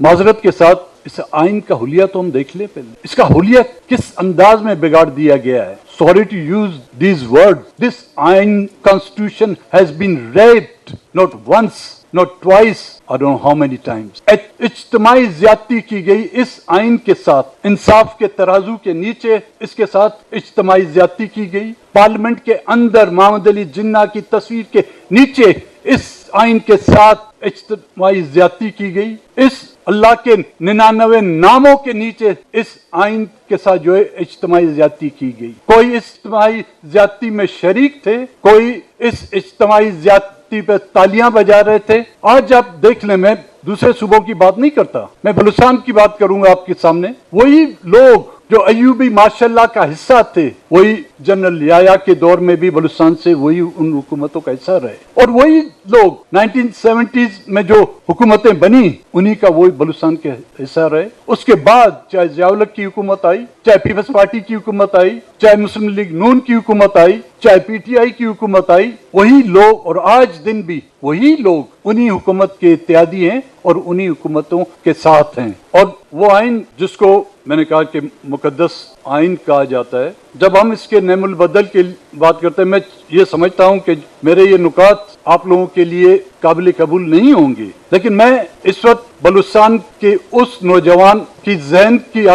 معذرت کے ساتھ اس آئین کا حلیہ تو ہم دیکھ لیں پہلے. اس کا حلیہ کس انداز میں بگاڑ دیا گیا ہے. Sorry to use these words. This Ain Constitution has been raped not once, not twice, I don't know how many times. اجتماعی زیادتی کی گئی اس آئین کے ساتھ. انصاف کے ترازو کے نیچے اس کے ساتھ اجتماعی زیادتی کی گئی. پارلیمنٹ کے اندر محمد علی جناح کی تصویر کے نیچے اس آئین کے ساتھ اجتماعی زیادتی کی گئی. اس اللہ کے 99 ناموں کے نیچے اس آئین کے ساتھ جو ہے اجتماعی زیادتی کی گئی. کوئی اس اجتماعی زیادتی میں شریک تھے, کوئی اس اجتماعی زیادتی پہ تالیاں بجا رہے تھے. آج آپ دیکھ لیں, میں دوسرے صوبوں کی بات نہیں کرتا, میں بلوچستان کی بات کروں گا آپ کے سامنے. وہی لوگ جو ایوبی ماشاءاللہ کا حصہ تھے, وہی جنرل یحییٰ کے دور میں بھی بلوچستان سے وہی ان حکومتوں کا حصہ رہے, اور وہی لوگ 1970s میں جو حکومتیں بنی انہی کا وہی بلوچستان کے حصہ رہے. اس کے بعد چاہے ضیاء الحق کی حکومت آئی, چاہے پیپلز پارٹی کی حکومت آئی, چاہے مسلم لیگ نون کی حکومت آئی, چاہے پی ٹی آئی کی حکومت آئی, وہی لوگ اور آج دن بھی وہی لوگ انہی حکومت کے اتحادی ہیں اور انہی حکومتوں کے ساتھ ہیں. اور وہ آئین جس کو میں نے کہا کہ مقدس آئین کہا جاتا ہے, جب ہم اس کے نعم البدل کی بات کرتے ہیں, میں یہ سمجھتا ہوں کہ میرے یہ نکات آپ لوگوں کے لیے قابل قبول نہیں ہوں گے, لیکن میں اس وقت بلوچستان کے اس نوجوان کی ذہن کی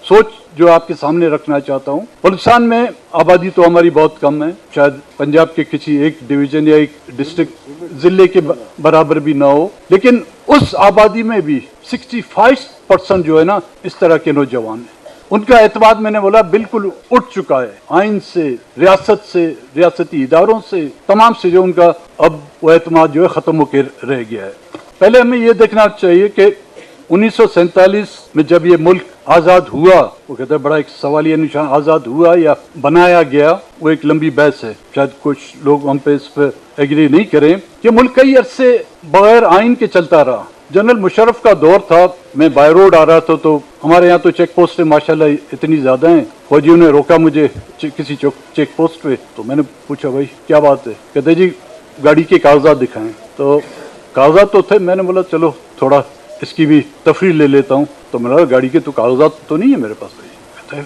سوچ جو آپ کے سامنے رکھنا چاہتا ہوں. بلوچستان میں آبادی تو ہماری بہت کم ہے, شاید پنجاب کے کسی ایک ڈویژن یا ایک ڈسٹرکٹ ضلع کے برابر بھی نہ ہو, لیکن اس آبادی میں بھی 65% جو ہے نا اس طرح کے نوجوان ہیں. ان کا اعتماد میں نے بولا بالکل اٹھ چکا ہے, آئین سے, ریاست سے, ریاستی اداروں سے, تمام سے جو ان کا اب وہ اعتماد جو ہے ختم ہو کے رہ گیا ہے. پہلے ہمیں یہ دیکھنا چاہیے کہ 1947 میں جب یہ ملک آزاد ہوا, وہ کہتے ہیں بڑا ایک سوالیہ نشان, آزاد ہوا یا بنایا گیا, وہ ایک لمبی بحث ہے, شاید کچھ لوگ ہم پہ اس پہ ایگری نہیں کریں. یہ ملک کئی عرصے بغیر آئین کے چلتا رہا. جنرل مشرف کا دور تھا, میں بائی روڈ آ رہا تھا تو ہمارے یہاں تو چیک پوسٹیں ماشاءاللہ اتنی زیادہ ہیں. فوجیوں نے روکا مجھے کسی چیک پوسٹ پہ, تو میں نے پوچھا بھائی کیا بات ہے, کہتے جی گاڑی کے کاغذات دکھائیں. تو کاغذات تو تھے, میں نے بولا چلو تھوڑا اس کی بھی تفریح لے لیتا ہوں. تو میں نے کہا گاڑی کے تو کاغذات تو نہیں ہے میرے پاس. کہتا ہے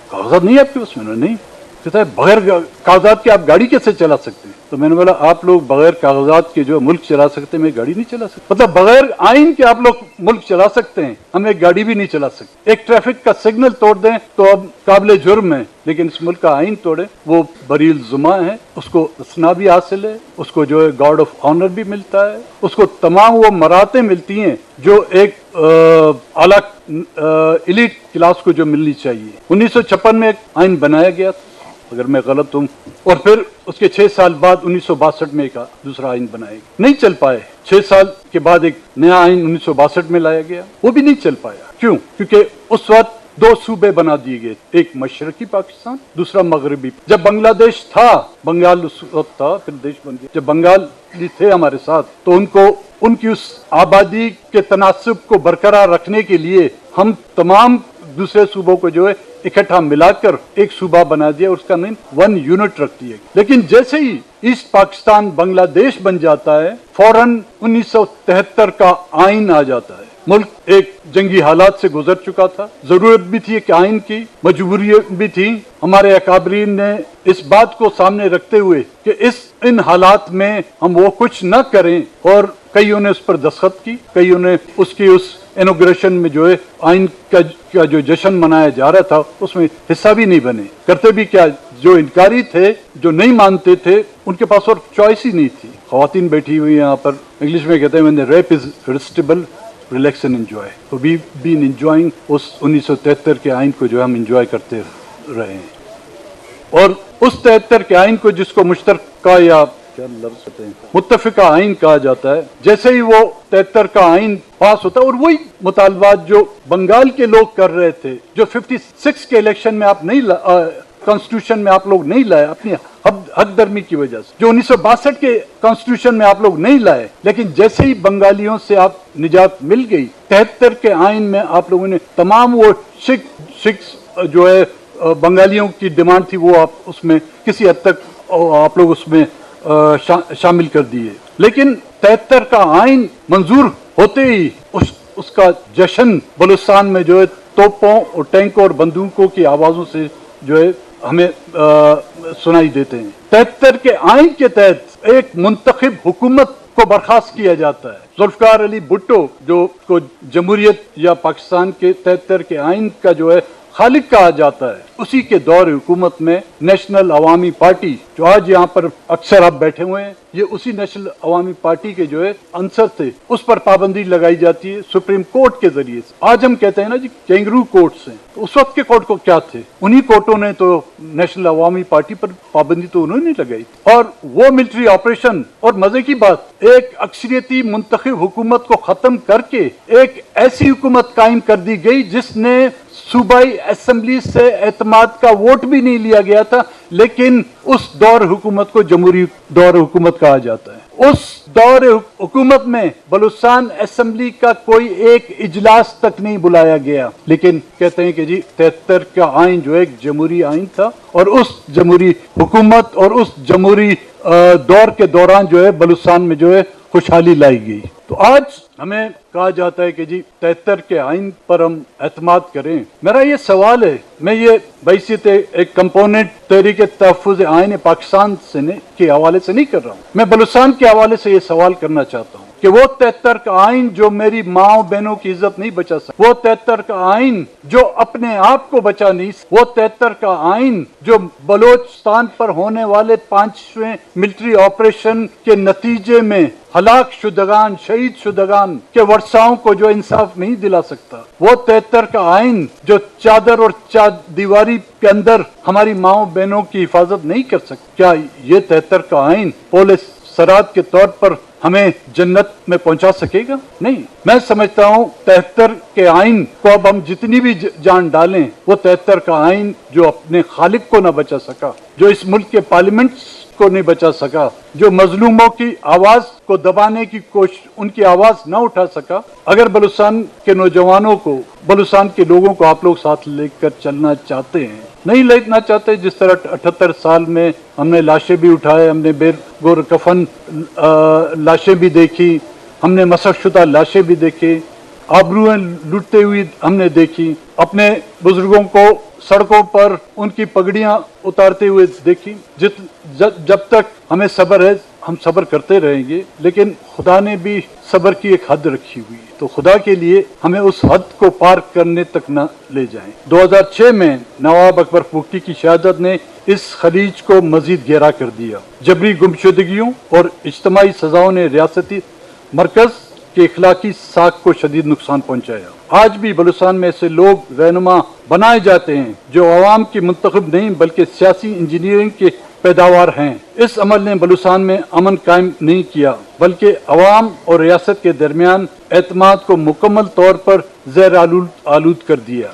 کاغذات نہیں ہے آپ کے پاس؟ میں نے نہیں. کہتا ہے بغیر کاغذات کے آپ گاڑی کیسے چلا سکتے ہیں؟ تو میں نے بولا آپ لوگ بغیر کاغذات کے جو ملک چلا سکتے ہیں, میں گاڑی نہیں چلا سکتا. مطلب بغیر آئین کے آپ لوگ ملک چلا سکتے ہیں, ہم ایک گاڑی بھی نہیں چلا سکتے. ایک ٹریفک کا سگنل توڑ دیں تو اب قابل جرم ہے, لیکن اس ملک کا آئین توڑے وہ بری الزما ہے. اس کو اسنا بھی حاصل ہے, اس کو جو ہے گارڈ آف آنر بھی ملتا ہے, اس کو تمام وہ مراتیں ملتی ہیں جو ایک اعلیٰ ایلیٹ کلاس کو جو ملنی چاہیے. 1956 میں ایک آئین بنایا گیا تھا اگر میں غلط ہوں, اور پھر اس کے 6 سال بعد 1962 میں ایک دوسرا آئین بنایا گیا. نہیں چل پائے. 6 سال کے بعد ایک نیا آئین 1962 میں لایا گیا, وہ بھی نہیں چل پایا. کیوں؟ کیونکہ اس وقت 2 صوبے بنا دیے گئے, ایک مشرقی پاکستان, دوسرا مغربی. جب بنگلہ دیش تھا, بنگال اس وقت تھا, پھر دیش بن گیا. جب بنگالی تھے ہمارے ساتھ تو ان کو ان کی اس آبادی کے تناسب کو برقرار رکھنے کے لیے ہم تمام دوسرے صوبوں کو جو ہے اکٹھا ملا کر ایک صوبہ بنا دیا, اس کا نام 1 یونٹ رکھ دیا. لیکن جیسے ہی ایسٹ پاکستان بنگلہ دیش بن جاتا ہے, فوراً 1973 کا آئین آ جاتا ہے. ملک ایک جنگی حالات سے گزر چکا تھا, ضرورت بھی تھی ایک آئین کی, مجبوری بھی تھی. ہمارے اکابرین نے اس بات کو سامنے رکھتے ہوئے کہ ان حالات میں ہم وہ کچھ نہ کریں, اور کئیوں نے اس پر دستخط کی, کئیوں نے اس کی اس انوگریشن میں جو ہے آئین کا جو جشن منایا جا رہا تھا اس میں حصہ بھی نہیں بنے. کرتے بھی کیا, جو انکاری تھے, جو نہیں مانتے تھے, ان کے پاس اور چوائس ہی نہیں تھی. خواتین بیٹھی ہوئی یہاں پر, انگلش میں کہتے ہیں when the rape is irresistible, relax and enjoy. So we've been enjoying اس 1973 کے آئین کو جو ہم انجوائے کرتے رہے ہیں. اور اس 73 کے آئین کو جس کو مشترکہ یا کیا لفظ ہوتے ہیں متفقہ آئین کہا جاتا ہے, جیسے ہی وہ 73 کا آئین پاس ہوتا ہے, اور وہی مطالبات جو بنگال کے لوگ کر رہے تھے, جو 56 کے الیکشن میں آپ نہیں کانسٹیٹیوشن میں آپ لوگ نہیں لائے اپنی حق درمی کی وجہ سے, جو 1962 کے کانسٹیٹیوشن میں آپ لوگ نہیں لائے, لیکن جیسے ہی بنگالیوں سے آپ نجات مل گئی, 73 کے آئین میں آپ لوگوں نے تمام وہ سکھ جو ہے بنگالیوں کی ڈیمانڈ تھی وہ آپ اس میں کسی حد تک آپ لوگ اس میں شامل کر دیے. لیکن 73 کا آئین منظور ہوتے ہی اس کا جشن بلوچستان میں جو ہے توپوں اور ٹینکوں اور بندوقوں کی آوازوں سے جو ہے ہمیں سنائی دیتے ہیں۔ 73 کے آئین کے تحت ایک منتخب حکومت کو برخاست کیا جاتا ہے۔ ذوالفقار علی بھٹو جو کو جمہوریت یا پاکستان کے 73 کے آئین کا جو ہے خالق کہا جاتا ہے، اسی کے دور حکومت میں نیشنل عوامی پارٹی جو آج یہاں پر اکثر آپ بیٹھے ہوئے ہیں، یہ اسی نیشنل عوامی پارٹی کے جو ہے عنصر تھے، اس پر پابندی لگائی جاتی ہے سپریم کورٹ کے ذریعے سے۔ آج ہم کہتے ہیں نا جی کینگرو کورٹس ہیں، تو اس وقت کے کورٹ کو کیا تھے؟ انہی کورٹوں نے تو نیشنل عوامی پارٹی پر پابندی تو انہوں نے لگائی تھی، اور وہ ملٹری آپریشن، اور مزے کی بات ایک اکثریتی منتخب حکومت کو ختم کر کے ایک ایسی حکومت قائم کر دی گئی جس نے صوبائی اسمبلی سے اعتماد کا ووٹ بھی نہیں لیا گیا تھا، لیکن اس دور حکومت کو جمہوری دور حکومت کہا جاتا ہے۔ اس دور حکومت میں بلوچستان اسمبلی کا کوئی ایک اجلاس تک نہیں بلایا گیا، لیکن کہتے ہیں کہ جی 73 کا آئین جو ایک جمہوری آئین تھا، اور اس جمہوری حکومت اور اس جمہوری دور کے دوران جو ہے بلوچستان میں جو ہے خوشحالی لائی گئی۔ تو آج ہمیں کہا جاتا ہے کہ جی 73 کے آئین پر ہم اعتماد کریں۔ میرا یہ سوال ہے، میں یہ بحیثیت ایک کمپوننٹ تحریک تحفظ آئین پاکستان کے حوالے سے نہیں کر رہا ہوں، میں بلوچستان کے حوالے سے یہ سوال کرنا چاہتا ہوں کہ وہ 73 کا آئین جو میری ماں بہنوں کی عزت نہیں بچا سکتا، وہ 73 کا آئین جو اپنے آپ کو بچا نہیں سکتا، وہ 73 کا آئین جو بلوچستان پر ہونے والے 5ویں ملٹری آپریشن کے نتیجے میں ہلاک شدگان، شہید شدگان کے ورثاؤں کو جو انصاف نہیں دلا سکتا، وہ 73 کا آئین جو چادر اور دیواری کے اندر ہماری ماؤں بہنوں کی حفاظت نہیں کر سکتا، کیا یہ 73 کا آئین پولس سرات کے طور پر ہمیں جنت میں پہنچا سکے گا؟ نہیں۔ میں سمجھتا ہوں 73 کے آئین کو اب ہم جتنی بھی جان ڈالیں، وہ 73 کا آئین جو اپنے خالق کو نہ بچا سکا، جو اس ملک کے پارلیمنٹس کو نہیں بچا سکا، جو مظلوموں کی آواز کو دبانے کی کوشش، ان کی آواز نہ اٹھا سکا، اگر بلوچستان کے نوجوانوں کو، بلوچستان کے لوگوں کو آپ لوگ ساتھ لے کر چلنا چاہتے ہیں، نہیں لینا چاہتے، جس طرح 78 سال میں ہم نے لاشیں بھی اٹھائے، ہم نے بے گور کفن لاشیں بھی دیکھی، ہم نے مسخ شدہ لاشیں بھی دیکھی، آبروئیں لوٹتے ہوئی ہم نے دیکھی، اپنے بزرگوں کو سڑکوں پر ان کی پگڑیاں اتارتے ہوئے دیکھی۔ جب تک ہمیں صبر ہے ہم صبر کرتے رہیں گے، لیکن خدا نے بھی صبر کی ایک حد رکھی ہوئی ہے، تو خدا کے لیے ہمیں اس حد کو پار کرنے تک نہ لے جائیں۔ 2006 میں نواب اکبر فوکتی کی شہادت نے اس خلیج کو مزید گہرا کر دیا۔ جبری گمشدگیوں اور اجتماعی سزاؤں نے ریاستی مرکز کے اخلاقی ساکھ کو شدید نقصان پہنچایا۔ آج بھی بلوچستان میں ایسے لوگ رہنما بنائے جاتے ہیں جو عوام کی منتخب نہیں بلکہ سیاسی انجینئرنگ کے پیداوار ہیں۔ اس عمل نے بلوچستان میں امن قائم نہیں کیا بلکہ عوام اور ریاست کے درمیان اعتماد کو مکمل طور پر زیر آلود کر دیا۔